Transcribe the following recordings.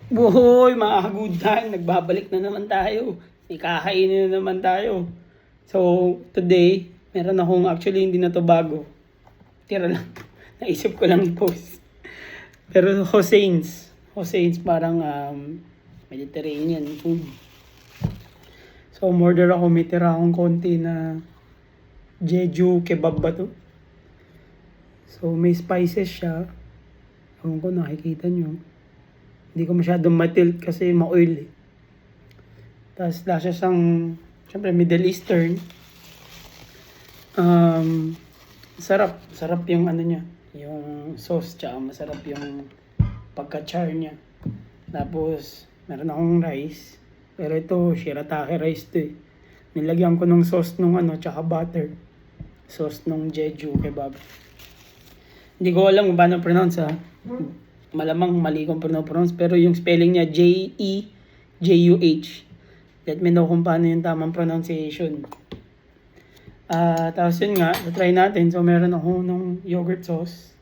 Boy, mga good time, nagbabalik na naman tayo. May kakainin na naman tayo. So, today, meron akong actually hindi na to bago. Tira lang. Naisip ko lang i-post. Pero Jose's parang Mediterranean food. So, umorder ako. May tira akong konti na Jeju kebab ba to? So, may spices siya. Ewan ko, nakikita nyo. Hindi ko masyadong matilt kasi ma-oil eh. Tapos lasa siyang, syempre Middle Eastern. Sarap. Sarap yung ano niya. Yung sauce, tsaka masarap yung pagka-char niya. Tapos, meron akong rice. Pero ito, shirataki rice to eh. Nilagyan ko ng sauce nung ano, tsaka butter. Sauce nung Jeju kebab. Hindi ko alam kung paano pronounce ha. Malamang mali kong pronounce, pero yung spelling niya Jejuh. Let me know kung paano yung tamang pronunciation. Tapos yun nga, try natin. So meron ako nung yogurt sauce.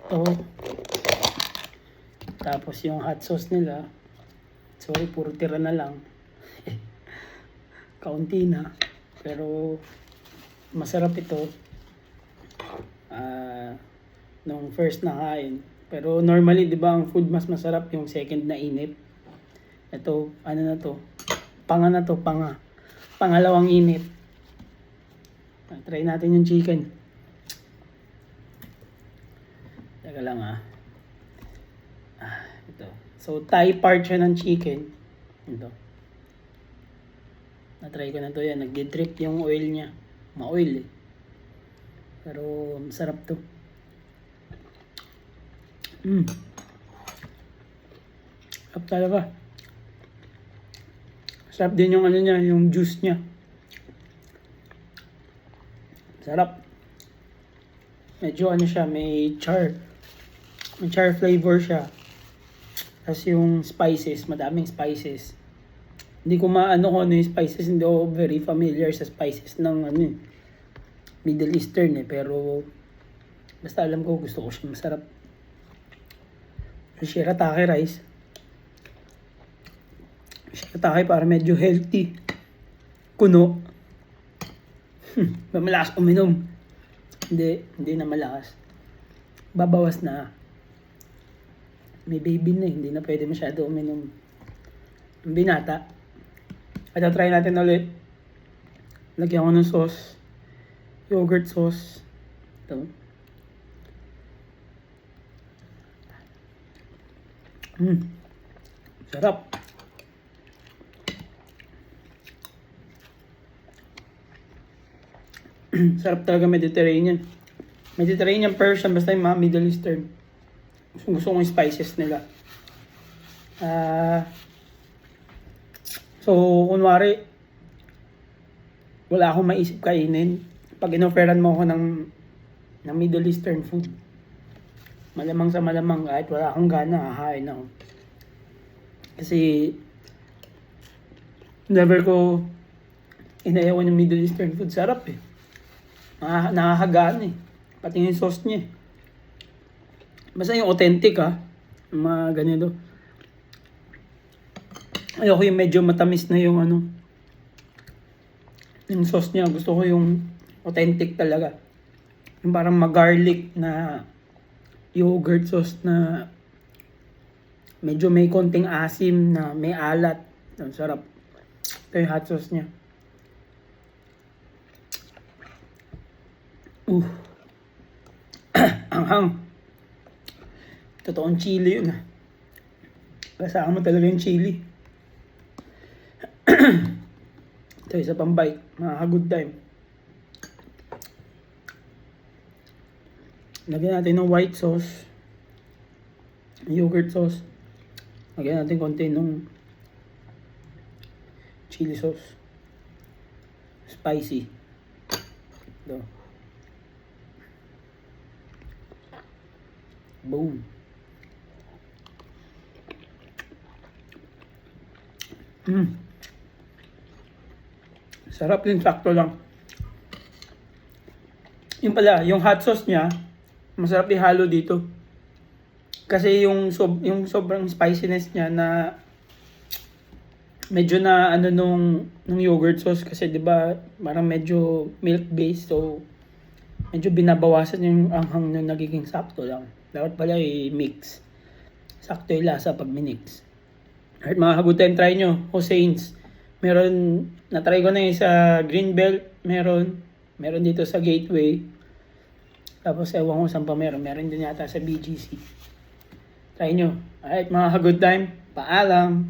Ito. Tapos yung hot sauce nila. Sorry, puro tira na lang. Kaunti na. Pero masarap ito. Nung first na kain. Pero normally, di ba, ang food mas masarap yung second na init. Ito, ano na to? Panga na to, panga. Pangalawang init. Try natin yung chicken. Teka lang ito. So, thigh part siya ng chicken. Ito. Na-try ko na to yan. Nagdi-drip yung oil niya. Ma-oil eh. Pero, masarap to. Sarap talaga. Sarap din yung ano niya, yung juice niya. Sarap. Medyo ano siya, may char. May char flavor siya. Tapos yung spices, madaming spices. Hindi ko maano kung ano yung spices, hindi ako very familiar sa spices ng ano Middle Eastern eh. Pero basta alam ko, gusto ko siya, masarap. Shirataki rice. Shirataki para medyo healthy. Kuno. Malakas uminom. Hindi na malakas. Babawas na. May baby na hindi na pwede masyado uminom. Ang binata. At try natin ulit. Lagyan ko ng sauce. Yogurt sauce. Ito. Sarap. Sarap talaga Mediterranean. Mediterranean Persian, basta yung mga Middle Eastern. Gusto ko yung spices nila. So, kunwari, wala akong maisip kainin. Pag inoferan mo ako ng Middle Eastern food, malamang sa malamang, kahit wala akong gana, hahain ako. Kasi, never ko inayawan yung Middle Eastern food. Sarap eh. Nakakagaan eh. Pati yung sauce niya eh. Basta yung authentic yung mga ganito. Ayoko yung medyo matamis na yung ano. Yung sauce niya. Gusto ko yung authentic talaga. Yung parang mag-garlic na yogurt sauce na medyo may konting asim na may alat. Ang sarap. Ito yung hot sauce niya. Anghang. Totoong chili yun Kasama mo talaga yung chili. Ito isa pang bite. Good time. Lagyan natin ng white sauce. Yogurt sauce. Lagyan natin konti ng chili sauce. Spicy. Ito. Boom. Sarap din, sakto lang. Yung pala, yung hot sauce niya, masarap ihalo dito. Kasi yung sobrang spiciness niya na medyo na ano nung yogurt sauce kasi 'di ba parang medyo milk based, so medyo binabawasan yung anghang na nagiging sakto lang. Dapat pala i-mix. Sakto yung lasa pag minix. Alright mga kagutan, try nyo. Hosseins. Meron, na-try ko na yung sa Greenbelt. Meron dito sa Gateway. Tapos ewan ko saan pa meron. Meron din yata sa BGC. Try nyo. Alright mga kagutan, paalam.